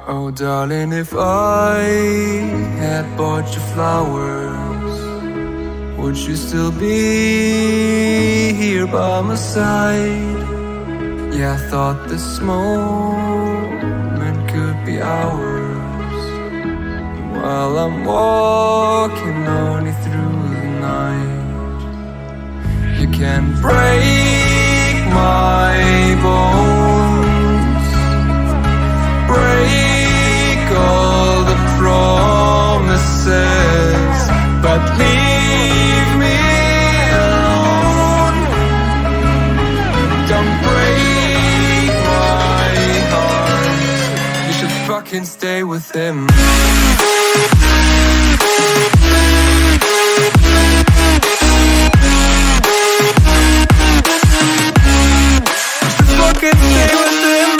Oh darling, if I had bought you flowers, would you still be here by my side? Yeah, I thought this moment could be ours, while I'm walking on you through the night. You can break my bones, break all the promises, but leave me alone. Don't break my heart. You should fucking stay with him. You should fucking stay with him.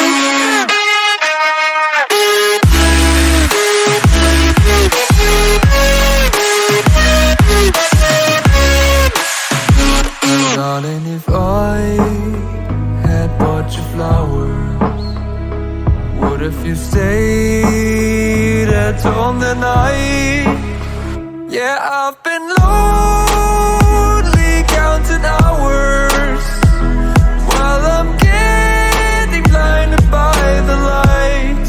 Darling, if I had bought you flowers, what if you stayed at home the night? Yeah, I've been lonely counting hours, while I'm getting blinded by the light.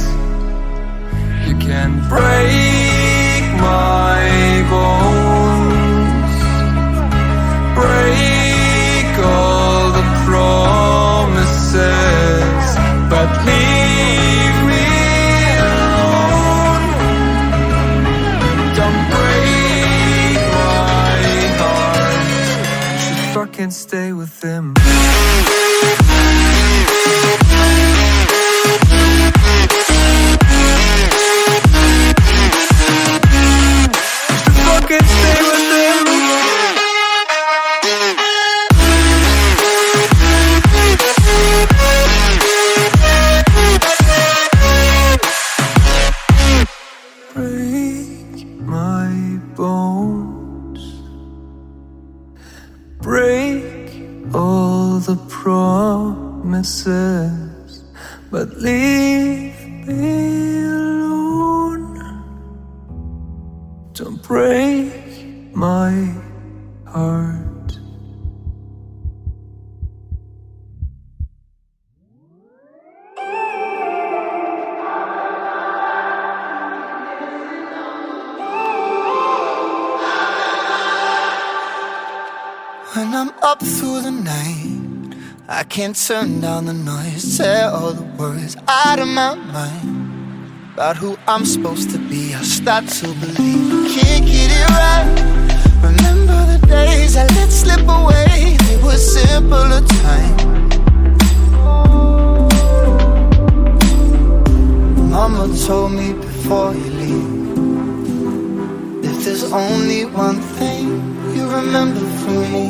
You can break my bones, break all the promises, but leave me alone. Don't break my heart. You should fucking stay with him. You should fucking stay with him. Break my bones, break all the promises, but leave me alone. Don't break my heart. When I'm up through the night, I can't turn down the noise, say all the words out of my mind about who I'm supposed to be. I start to believe I can't get it right. Remember the days I let slip away, they were simpler times. Mama told me before you leave, if there's only one thing you remember from me,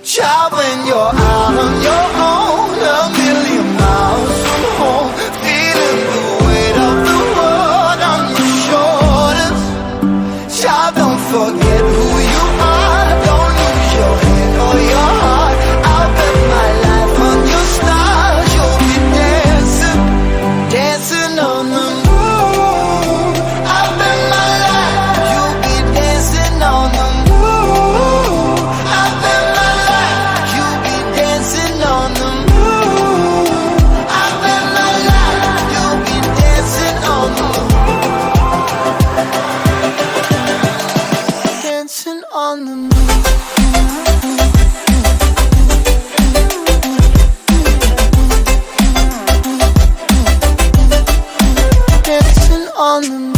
child, when you're out on your own, a million miles from home, feeling the weight of the world on your shoulders. Child, don't forget who you are, don't lose your head or your heart. I'll bet my life on your stars. You'll be dancing, dancing on the moon. I'll bet my life you'll be dancing on the moon. I'll bet my life you'll be dancing on the moon. I'll bet my life you'll be dancing on the moon. Dancing on the moon. Dancing on the moon.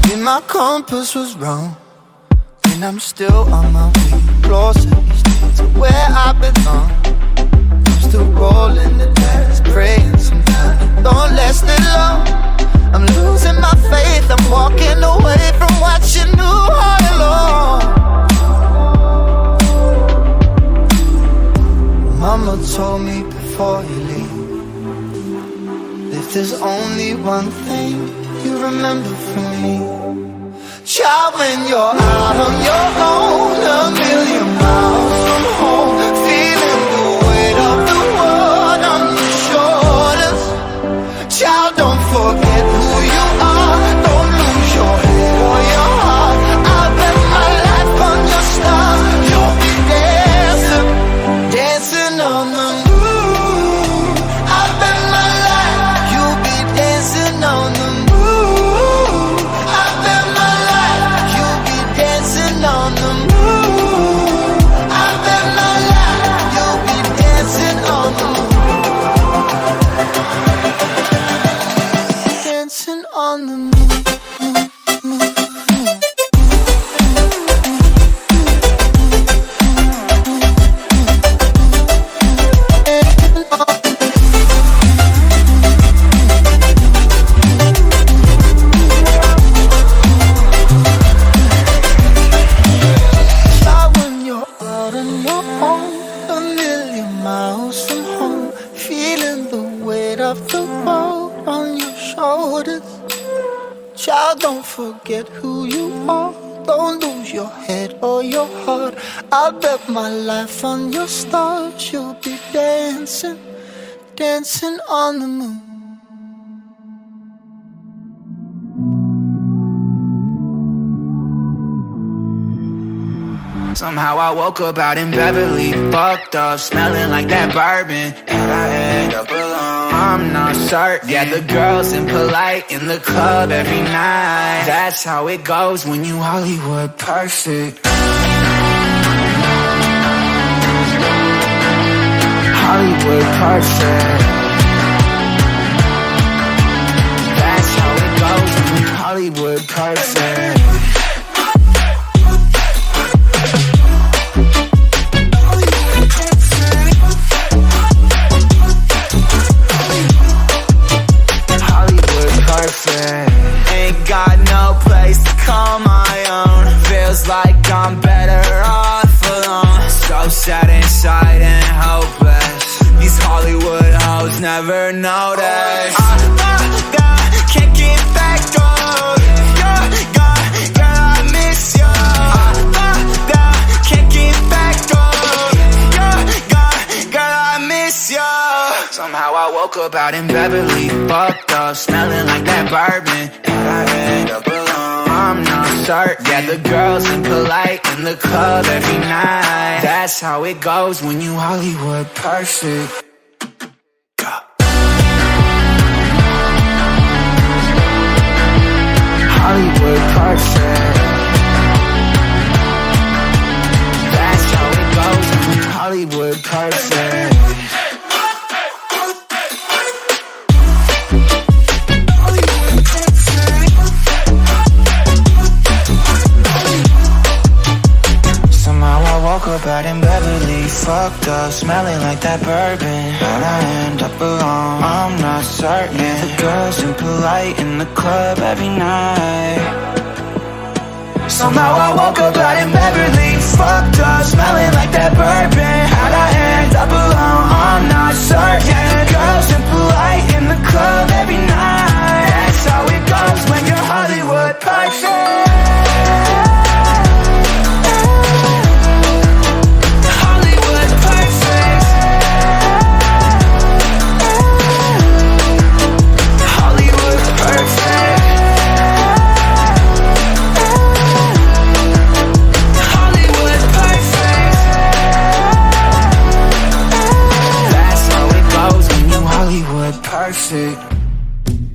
Maybe my compass was wrong, and I'm still on my way closer each day to where I belong. I'm still rolling the dice, praying sometimes it don't last that long. I'm losing my faith, I'm walking away from what you knew all along. Mama told me before you leave, if there's only one thing you remember from me, child, when you're out on your own, a forget who you are. Don't lose your head or your heart. I'll bet my life on your stars. You'll be dancing, dancing on the moon. Somehow I woke up out in Beverly, fucked up, smelling like that bourbon. And I end up alone, I'm not certain. Yeah, the girls impolite in the club every night. That's how it goes when you Hollywood perfect. Hollywood perfect. That's how it goes when you Hollywood perfect. Ain't got no place to call my own. Feels like I'm better off alone. So sad inside and hopeless. These Hollywood hoes never notice. Can't get back on. Girl, I miss you. Can't get back on. Girl, I miss you. Somehow I woke up out in Beverly, fucked up, smelling like that bourbon. And I end up alone, I'm not certain. Yeah, the girls impolite in the club every night. That's how it goes when you Hollywood perfect. Hollywood perfect. That's how it goes when you Hollywood perfect. Woke up out in Beverly, fucked up, smelling like that bourbon. How'd I end up alone? I'm not certain. The girls impolite in the club every night. Somehow I woke up out in Beverly, fucked up, smelling like that bourbon. How'd I end up alone? I'm not certain. The girls impolite in the club every night. That's how it goes when you're Hollywood perfect.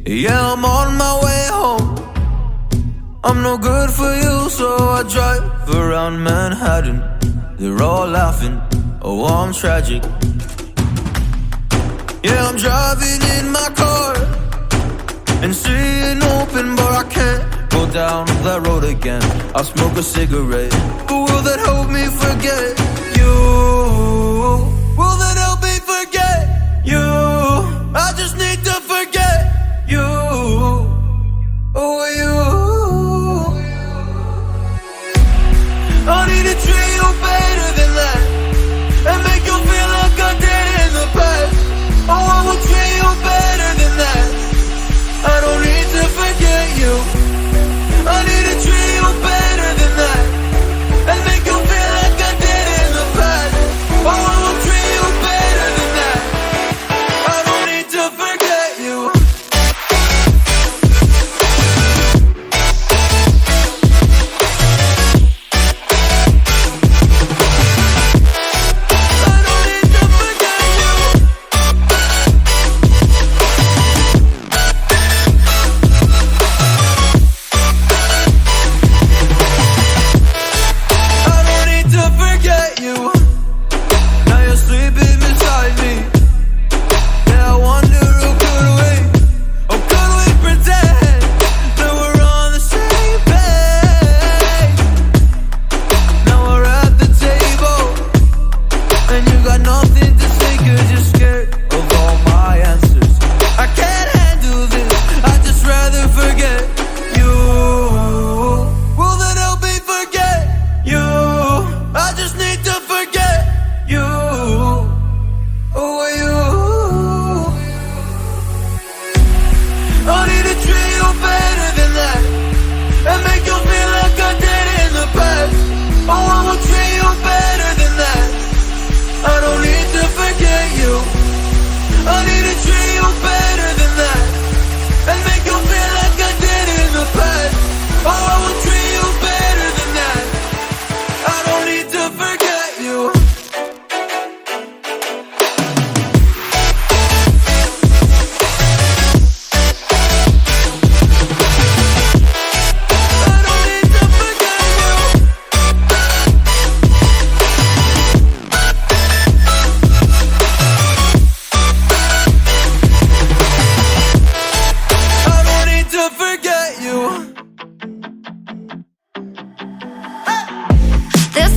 Yeah, I'm on my way home. I'm no good for you, so I drive around Manhattan. They're all laughing, oh I'm tragic. Yeah, I'm driving in my car and seeing open, but I can't go down that road again. I'll smoke a cigarette, but will that help me forget you? Will that help me forget you? I just need to forget you. Oh, you. I need to treat you better than that and make you feel like I did in the past. Oh, I will treat you better than that. I don't need to forget you. I need to treat you better than that and make you feel like I did in the past. Oh, I will treat you better than that. I don't need to forget.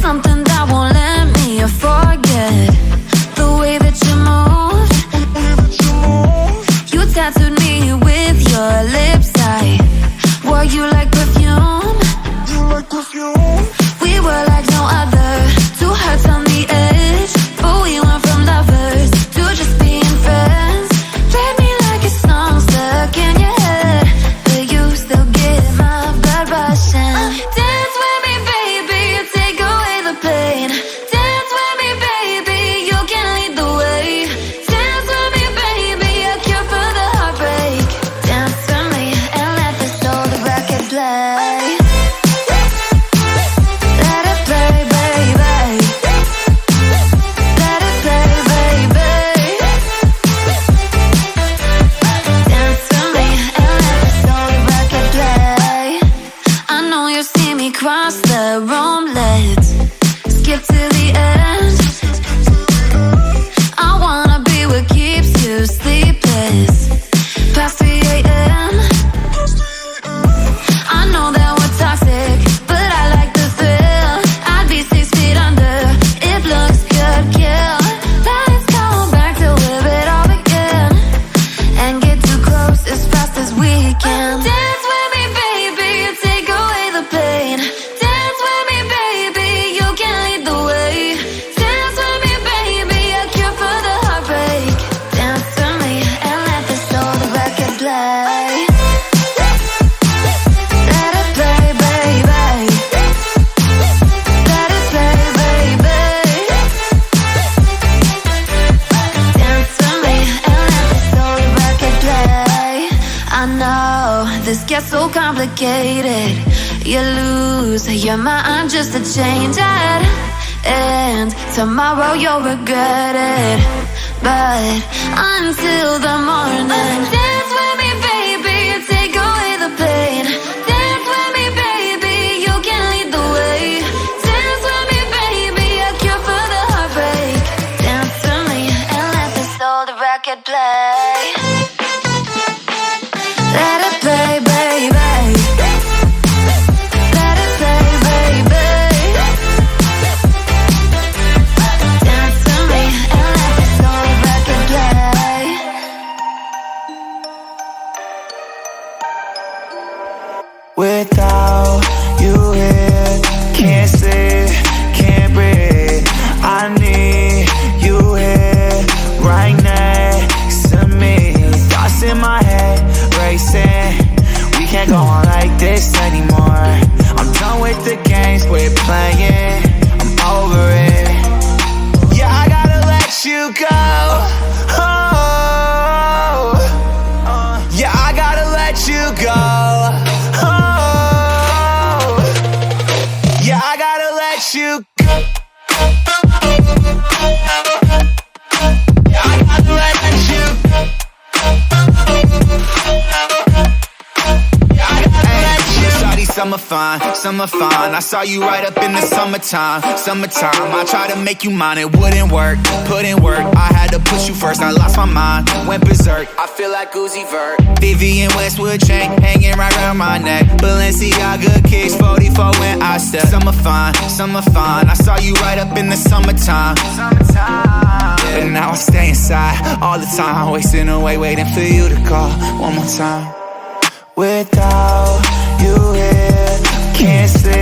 something that won't let me forget the way that you move. You tattooed me with your lips. I wore you like perfume. We were like no other, two hearts on the edge, but we went from lovers to just being friends. Played me like a song stuck in your head, but you still get my blood rushing. Dance with me, baby, you take away the pain. Dance with me, baby, you can lead the way. Dance with me, baby, a cure for the heartbreak. Dance with me and let this old record play. Let it play, baby. Let it play, baby. Dance with me and let this old record play. I know you see me cross the room, let's skip to the end. I wanna be what keeps you sleepless past 3 a.m. I know that we're toxic, but I like the thrill. I'd be 6 feet under if looks could kill. Let's go back to live it all again and get too close as fast as we can. Dance with me, baby, you take away the pain. Dance with me, baby, you can lead the way. Dance with me, baby, a cure for the heartbreak. Dance with me and let this old record play. Let it play, baby. Let it play, baby. Dance with me and let this old record play. I know this gets so complicated. You lose your mind just to change it, and tomorrow you'll regret it. But until the morning, dance with me, baby, you take away the pain. Dance with me, baby, you can lead the way. Dance with me, baby, a cure for the heartbreak. Dance with me and let this old record play. Let it play, baby. Let it play, baby. Dance with me and let this old record play. Without you here, can't sleep, can't breathe. I need you here, right next to me. Thoughts in my head, racing. We can't go on like this anymore. I'm done with the games we're playing, I'm over it. Yeah, I gotta let you go. Oh, yeah, I gotta let you go. Oh, yeah, I gotta let you go. Yeah, I gotta let you go. Yeah, I gotta let you. Shawty, summer fine. I saw you right up in the summertime. I tried to make you mine, it wouldn't work. Put in work, I had to push you first. I lost my mind, went berserk. I feel like Uzi Vert. Vivian Westwood chain hanging right around my neck. Balenciaga kicks 44 when I step. Summer fine. I saw you right up in the summertime. But now I stay inside all the time, wasting away, waiting for you to call one more time. Without you here, can't sleep.